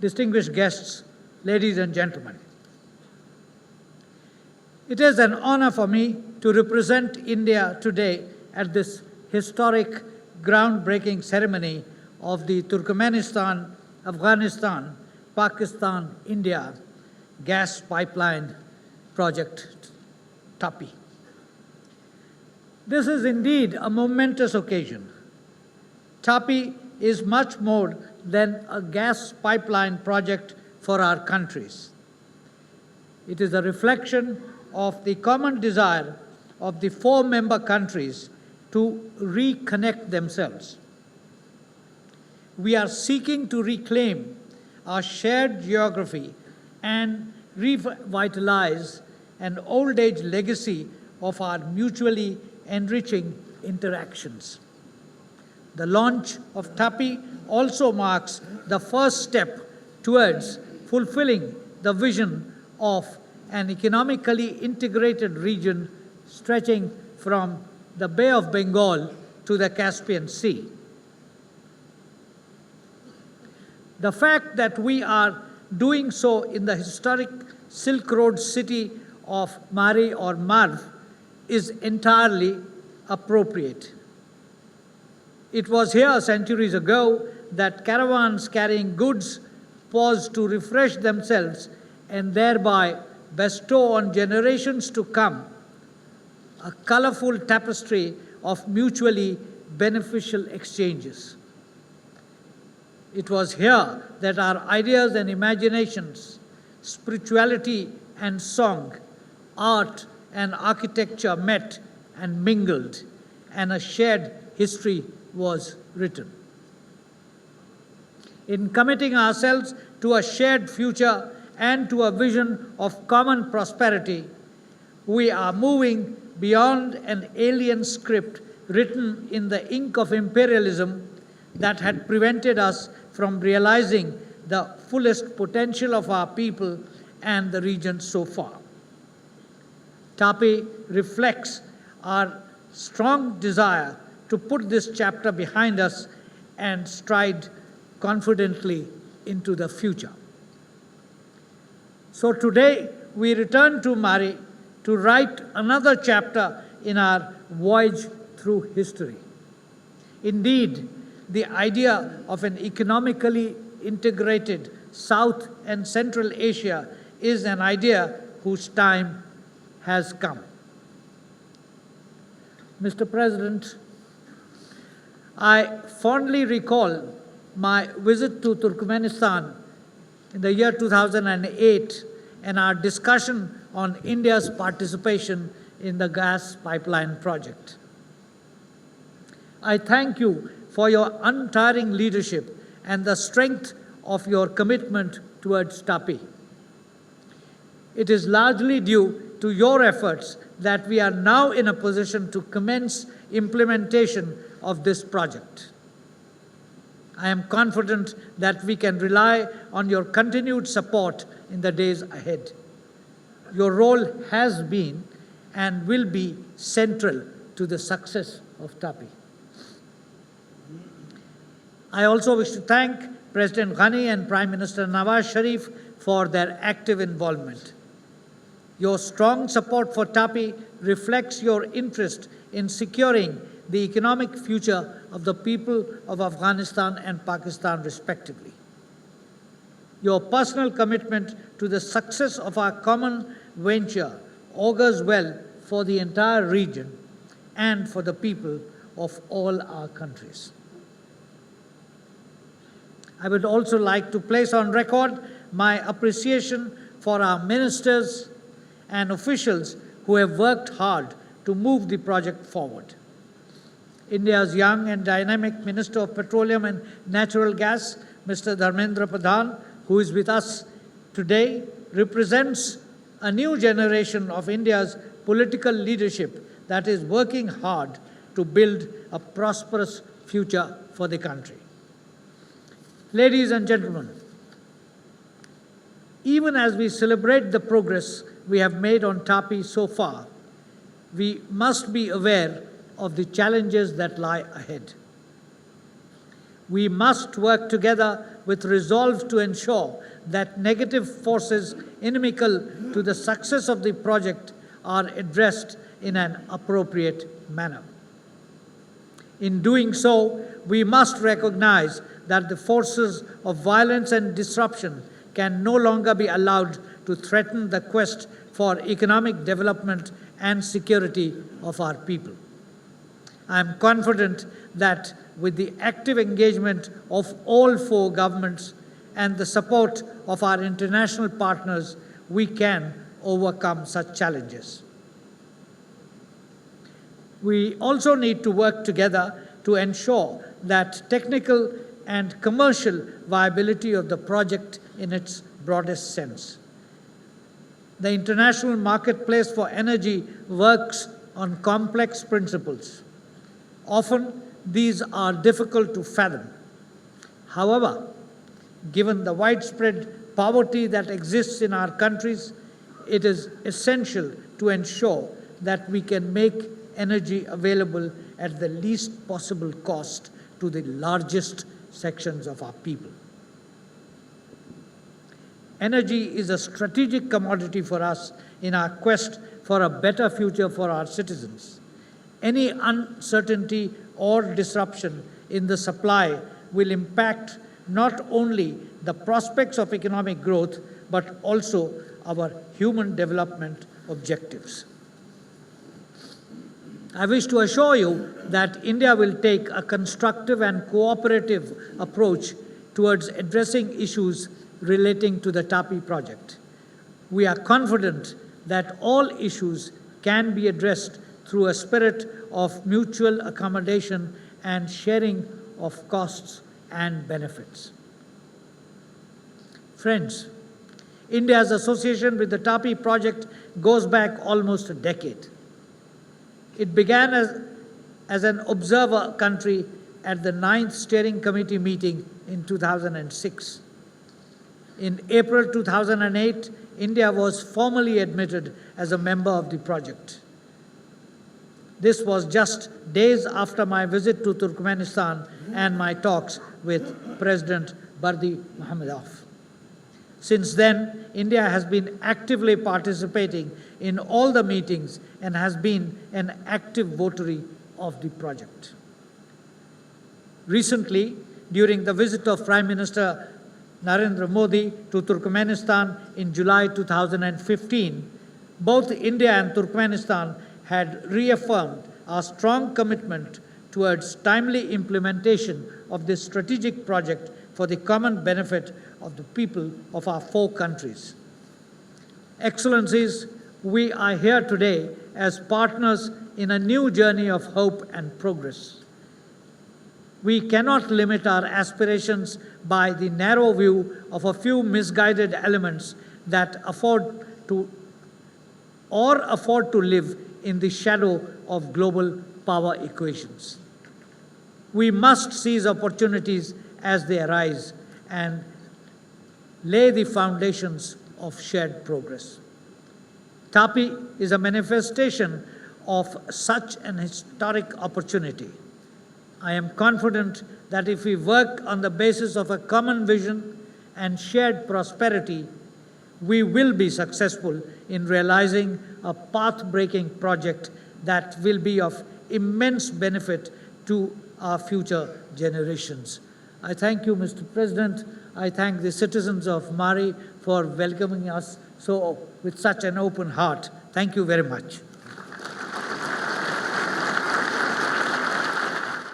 distinguished guests, ladies and gentlemen. It is an honor for me to represent India today at this historic, groundbreaking ceremony of the Turkmenistan, Afghanistan, Pakistan, India gas pipeline project, TAPI. This is indeed a momentous occasion. TAPI is much more than a gas pipeline project for our countries. It is a reflection of the common desire of the 4 member countries to reconnect themselves. We are seeking to reclaim our shared geography and revitalize an old age legacy of our mutually enriching interactions. The launch of TAPI also marks the first step towards fulfilling the vision of an economically integrated region stretching from the Bay of Bengal to the Caspian Sea. The fact that we are doing so in the historic Silk Road city of Mari or Marv is entirely appropriate. It was here centuries ago that caravans carrying goods paused to refresh themselves and thereby bestow on generations to come a colorful tapestry of mutually beneficial exchanges. It was here that our ideas and imaginations, spirituality and song, art and architecture met and mingled, and a shared history was written. In committing ourselves to a shared future and to a vision of common prosperity, we are moving beyond an alien script written in the ink of imperialism that had prevented us from realizing the fullest potential of our people and the region so far. TAPI reflects our strong desire to put this chapter behind us and stride confidently into the future. So today we return to Mari to write another chapter in our voyage through history. Indeed, the idea of an economically integrated South and Central Asia is an idea whose time has come. Mr. President, I fondly recall my visit to Turkmenistan in the year 2008 and our discussion on India's participation in the gas pipeline project. I thank you for your untiring leadership and the strength of your commitment towards TAPI. It is largely due to your efforts that we are now in a position to commence implementation of this project. I am confident that we can rely on your continued support in the days ahead. Your role has been and will be central to the success of TAPI. I also wish to thank President Ghani and Prime Minister Nawaz Sharif for their active involvement. Your strong support for TAPI reflects your interest in securing the economic future of the people of Afghanistan and Pakistan respectively. Your personal commitment to the success of our common venture augurs well for the entire region and for the people of all our countries. I would also like to place on record my appreciation for our ministers and officials who have worked hard to move the project forward. India's young and dynamic Minister of Petroleum and Natural Gas, Mr. Dharmendra Pradhan, who is with us today, represents a new generation of India's political leadership that is working hard to build a prosperous future for the country. Ladies and gentlemen, even as we celebrate the progress we have made on TAPI so far, we must be aware of the challenges that lie ahead. We must work together with resolve to ensure that negative forces inimical to the success of the project are addressed in an appropriate manner. In doing so, we must recognize that the forces of violence and disruption can no longer be allowed to threaten the quest for economic development and security of our people. I am confident that with the active engagement of all four governments and the support of our international partners, we can overcome such challenges. We also need to work together to ensure that technical and commercial viability of the project in its broadest sense. The international marketplace for energy works on complex principles. Often, these are difficult to fathom. However, given the widespread poverty that exists in our countries, it is essential to ensure that we can make energy available at the least possible cost to the largest sections of our people. Energy is a strategic commodity for us in our quest for a better future for our citizens. Any uncertainty or disruption in the supply will impact not only the prospects of economic growth, but also our human development objectives. I wish to assure you that India will take a constructive and cooperative approach towards addressing issues relating to the TAPI project. We are confident that all issues can be addressed through a spirit of mutual accommodation and sharing of costs and benefits. Friends, India's association with the TAPI project goes back almost a decade. It began as an observer country at the 9th Steering Committee meeting in 2006. In April 2008, India was formally admitted as a member of the project. This was just days after my visit to Turkmenistan and my talks with President Bardi Muhammadov. Since then, India has been actively participating in all the meetings and has been an active votary of the project. Recently, during the visit of Prime Minister Narendra Modi to Turkmenistan in July 2015, both India and Turkmenistan had reaffirmed our strong commitment towards timely implementation of this strategic project for the common benefit of the people of our four countries. Excellencies, we are here today as partners in a new journey of hope and progress. We cannot limit our aspirations by the narrow view of a few misguided elements that afford to live in the shadow of global power equations. We must seize opportunities as they arise and lay the foundations of shared progress. TAPI is a manifestation of such an historic opportunity. I am confident that if we work on the basis of a common vision and shared prosperity, we will be successful in realizing a path-breaking project that will be of immense benefit to our future generations. I thank you, Mr. President. I thank the citizens of Mari for welcoming us with such an open heart. Thank you very much.